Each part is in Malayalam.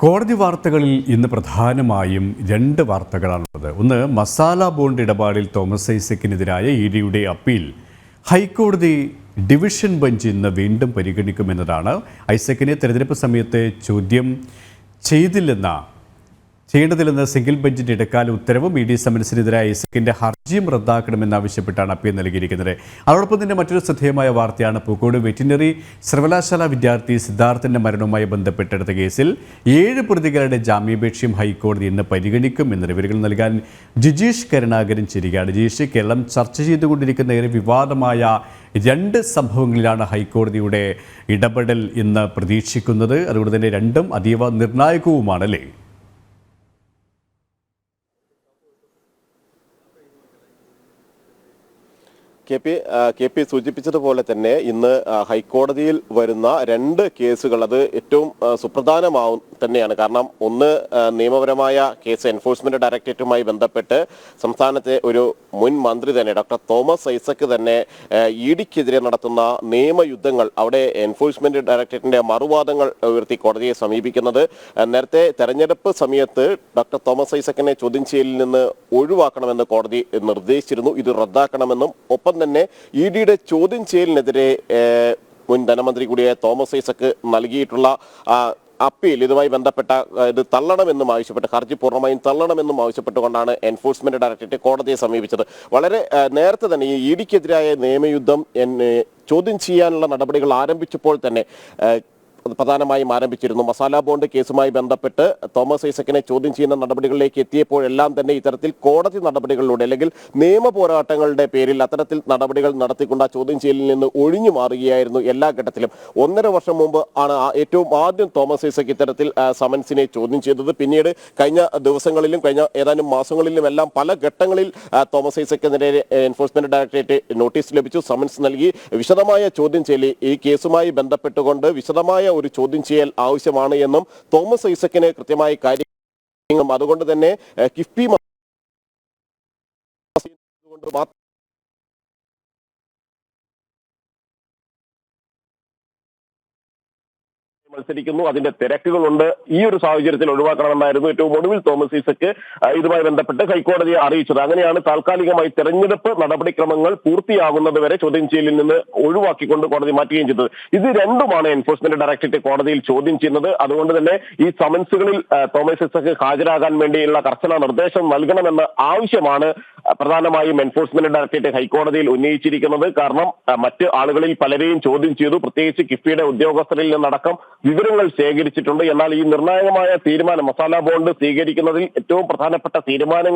കോടതി വാർത്തകളിൽ ഇന്ന് പ്രധാനമായും രണ്ട് വാർത്തകളാണുള്ളത്. ഒന്ന്, മസാല ബോണ്ട് ഇടപാടിൽ തോമസ് ഐസക്കിനെതിരായ ഇഡിയുടെ അപ്പീൽ ഹൈക്കോടതി ഡിവിഷൻ ബെഞ്ച് ഇന്ന് വീണ്ടും പരിഗണിക്കുമെന്നതാണ്. ഐസക്കിനെ തെരഞ്ഞെടുപ്പ് സമയത്ത് ചോദ്യം ചെയ്യേണ്ടതില്ലെന്ന സിംഗിൾ ബെഞ്ചിന്റെ ഇടക്കാല ഉത്തരവും ഇ ഡി സമൻസിനെതിരായ ഐസക്കിന്റെ ഹർജിയും റദ്ദാക്കണമെന്നാവശ്യപ്പെട്ടാണ് അപ്പീൽ നൽകിയിരിക്കുന്നത്. അതോടൊപ്പം തന്നെ മറ്റൊരു ശ്രദ്ധേയമായ വാർത്തയാണ് പൂക്കോട് വെറ്റിനറി സർവകലാശാല വിദ്യാർത്ഥി സിദ്ധാർത്ഥന്റെ മരണവുമായി ബന്ധപ്പെട്ടെടുത്ത കേസിൽ 7 പ്രതികളുടെ ജാമ്യാപേക്ഷയും ഹൈക്കോടതി ഇന്ന് പരിഗണിക്കും എന്ന വിവരങ്ങൾ നൽകാൻ ജിജീഷ് കരുണാകരൻ ചേരുകയാണ്. ജിജീഷ്, കേരളം ചർച്ച ചെയ്തുകൊണ്ടിരിക്കുന്ന ഏറെ വിവാദമായ 2 സംഭവങ്ങളിലാണ് ഹൈക്കോടതിയുടെ ഇടപെടൽ ഇന്ന് പ്രതീക്ഷിക്കുന്നത്. അതുകൊണ്ട് തന്നെ രണ്ടും അതീവ നിർണായകവുമാണല്ലേ? കെ പി സൂചിപ്പിച്ചതുപോലെ തന്നെ ഇന്ന് ഹൈക്കോടതിയിൽ വരുന്ന 2 കേസുകൾ അത് ഏറ്റവും സുപ്രധാനമാവും തന്നെയാണ്. കാരണം ഒന്ന്, നിയമപരമായ കേസ് എൻഫോഴ്സ്മെന്റ് ഡയറക്ടറേറ്റുമായി ബന്ധപ്പെട്ട് സംസ്ഥാനത്തെ ഒരു മുൻ മന്ത്രി തന്നെ ഡോക്ടർ തോമസ് ഐസക് തന്നെ ഇ ഡിക്കെതിരെ നടത്തുന്ന നിയമയുദ്ധങ്ങൾ, അവിടെ എൻഫോഴ്സ്മെന്റ് ഡയറക്ടറേറ്റിന്റെ മറുവാദങ്ങൾ ഉയർത്തി കോടതിയെ സമീപിക്കുന്നത്. നേരത്തെ തെരഞ്ഞെടുപ്പ് സമയത്ത് ഡോക്ടർ തോമസ് ഐസക്കിനെ ചോദ്യം ചെയ്യലിൽ നിന്ന് ഒഴിവാക്കണമെന്ന് കോടതി നിർദ്ദേശിച്ചിരുന്നു. ഇത് റദ്ദാക്കണമെന്നും ഒപ്പം തന്നെ ഇ ഡിയുടെ ചോദ്യം ചെയ്യലിനെതിരെ മുൻ ധനമന്ത്രി കൂടിയായ തോമസ് ഐസക് നൽകിയിട്ടുള്ള അപ്പീൽ ഇതുമായി ബന്ധപ്പെട്ട ഇത് തള്ളണമെന്നും ആവശ്യപ്പെട്ട് ഹർജി പൂർണ്ണമായും തള്ളണമെന്നും ആവശ്യപ്പെട്ടുകൊണ്ടാണ് എൻഫോഴ്സ്മെന്റ് ഡയറക്ടറേറ്റ് കോടതിയെ സമീപിച്ചത്. വളരെ നേരത്തെ തന്നെ ഈ ഇ ഡിക്കെതിരായ നിയമയുദ്ധം ചോദ്യം ചെയ്യാനുള്ള നടപടികൾ ആരംഭിച്ചപ്പോൾ തന്നെ പ്രധാനമായും ആരംഭിച്ചിരുന്നു. മസാല ബോണ്ട് കേസുമായി ബന്ധപ്പെട്ട് തോമസ് ഐസക്കിനെ ചോദ്യം ചെയ്യുന്ന നടപടികളിലേക്ക് എത്തിയപ്പോഴെല്ലാം തന്നെ ഇത്തരത്തിൽ കോടതി നടപടികളിലൂടെ അല്ലെങ്കിൽ നിയമ പോരാട്ടങ്ങളുടെ പേരിൽ അത്തരത്തിൽ നടപടികൾ നടത്തിക്കൊണ്ട് ആ ചോദ്യം ചെയ്യലിൽ നിന്ന് ഒഴിഞ്ഞു മാറുകയായിരുന്നു എല്ലാ ഘട്ടത്തിലും. 1.5 വർഷം മുമ്പ് ആണ് ഏറ്റവും ആദ്യം തോമസ് ഐസക് ഇത്തരത്തിൽ സമൻസിനെ ചോദ്യം ചെയ്തത്. പിന്നീട് കഴിഞ്ഞ ദിവസങ്ങളിലും കഴിഞ്ഞ ഏതാനും മാസങ്ങളിലും എല്ലാം പല ഘട്ടങ്ങളിൽ തോമസ് ഐസക്കിനെതിരെ എൻഫോഴ്സ്മെന്റ് ഡയറക്ടറേറ്റ് നോട്ടീസ് ലഭിച്ചു, സമൻസ് നൽകി. വിശദമായ ചോദ്യം ചെയ്യൽ ഈ കേസുമായി ബന്ധപ്പെട്ടുകൊണ്ട് വിശദമായ ഒരു ചോദ്യം ചെയ്യൽ ആവശ്യമാണ് എന്നും തോമസ് ഐസക്കിന് കൃത്യമായി കാര്യം, അതുകൊണ്ട് തന്നെ കിഫ്ബി മത്സരിക്കുന്നു, അതിന്റെ തിരക്കുകളുണ്ട്. ഈ ഒരു സാഹചര്യത്തിൽ ഒഴിവാക്കണമെന്നായിരുന്നു ഏറ്റവും ഒടുവിൽ തോമസ് ഐസക് ഇതുമായി ബന്ധപ്പെട്ട് ഹൈക്കോടതിയെ അറിയിച്ചത്. അങ്ങനെയാണ് താൽക്കാലികമായി തെരഞ്ഞെടുപ്പ് നടപടിക്രമങ്ങൾ പൂർത്തിയാകുന്നത് വരെ ചോദ്യം ചെയ്യലിൽ നിന്ന് ഒഴിവാക്കിക്കൊണ്ട് കോടതി മാറ്റുകയും ചെയ്തത്. ഇത് രണ്ടുമാണ് എൻഫോഴ്സ്മെന്റ് ഡയറക്ടറേറ്റ് കോടതിയിൽ ചോദ്യം ചെയ്യുന്നത്. അതുകൊണ്ട് തന്നെ ഈ സമൻസുകളിൽ തോമസ് ഐസക് ഹാജരാകാൻ വേണ്ടിയുള്ള കർശന നിർദ്ദേശം നൽകണമെന്ന ആവശ്യമാണ് പ്രധാനമായും എൻഫോഴ്സ്മെന്റ് ഡയറക്ടറേറ്റ് ഹൈക്കോടതിയിൽ ഉന്നയിച്ചിരിക്കുന്നത്. കാരണം മറ്റ് ആളുകളിൽ പലരെയും ചോദ്യം ചെയ്തു, പ്രത്യേകിച്ച് കിഫ്ബിയുടെ ഉദ്യോഗസ്ഥരിൽ നിന്നടക്കം വിവരങ്ങൾ ശേഖരിച്ചിട്ടുണ്ട്. എന്നാൽ ഈ നിർണായകമായ തീരുമാനം മസാല ബോണ്ട് സ്വീകരിക്കുന്നതിൽ ഏറ്റവും പ്രധാനപ്പെട്ട തീരുമാനങ്ങൾ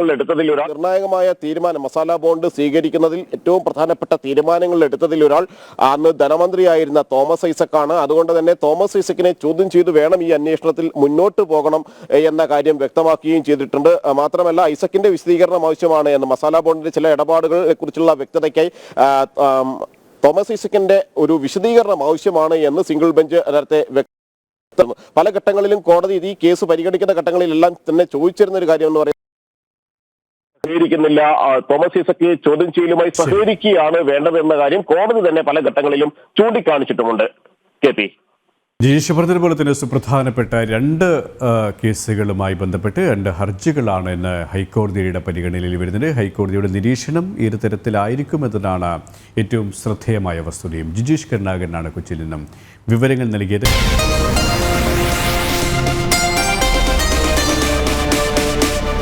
എടുത്തതിൽ ഒരാൾ അന്ന് ധനമന്ത്രിയായിരുന്ന തോമസ് ഐസക്കാണ്. അതുകൊണ്ട് തന്നെ തോമസ് ഐസക്കിനെ ചോദ്യം ചെയ്തു വേണം ഈ അന്വേഷണത്തിൽ മുന്നോട്ട് പോകണം എന്ന കാര്യം വ്യക്തമാക്കുകയും ചെയ്തിട്ടുണ്ട്. മാത്രമല്ല, ഐസക്കിന്റെ വിശദീകരണം ആവശ്യമാണ് എന്ന് മസാല ബോണ്ടിന്റെ ചില ഇടപാടുകളെ കുറിച്ചുള്ള വ്യക്തതയ്ക്കായി തോമസ് ഐസക്കിന്റെ ഒരു വിശദീകരണം ആവശ്യമാണ് എന്ന് സിംഗിൾ ബെഞ്ച് നേരത്തെ പല ഘട്ടങ്ങളിലും കോടതി ഈ കേസ് പരിഗണിക്കുന്ന ഘട്ടങ്ങളിലെല്ലാം തന്നെ ചോദിച്ചിരുന്ന ഒരു കാര്യം എന്ന് പറയുന്നത് സഹകരിക്കുന്നില്ല, തോമസ് ഐസക് ചോദ്യം ചെയ്യലുമായി സഹകരിക്കുകയാണ് വേണ്ടതെന്ന കാര്യം കോടതി തന്നെ പല ഘട്ടങ്ങളിലും ചൂണ്ടിക്കാണിച്ചിട്ടുമുണ്ട്. കെ പി ജിജീഷ് പറഞ്ഞതുപോലെ തന്നെ സുപ്രധാനപ്പെട്ട 2 കേസുകളുമായി ബന്ധപ്പെട്ട് 2 ഹർജികളാണ് ഇന്ന് ഹൈക്കോടതിയുടെ പരിഗണനയിൽ വരുന്നത്. ഹൈക്കോടതിയുടെ നിരീക്ഷണം ഏത് തരത്തിലായിരിക്കുമെന്നതാണ് ഏറ്റവും ശ്രദ്ധേയമായ വസ്തുതയും. ജിജീഷ് കരുണാകരനാണ് കൊച്ചിയിൽ നിന്നും വിവരങ്ങൾ നൽകിയത്.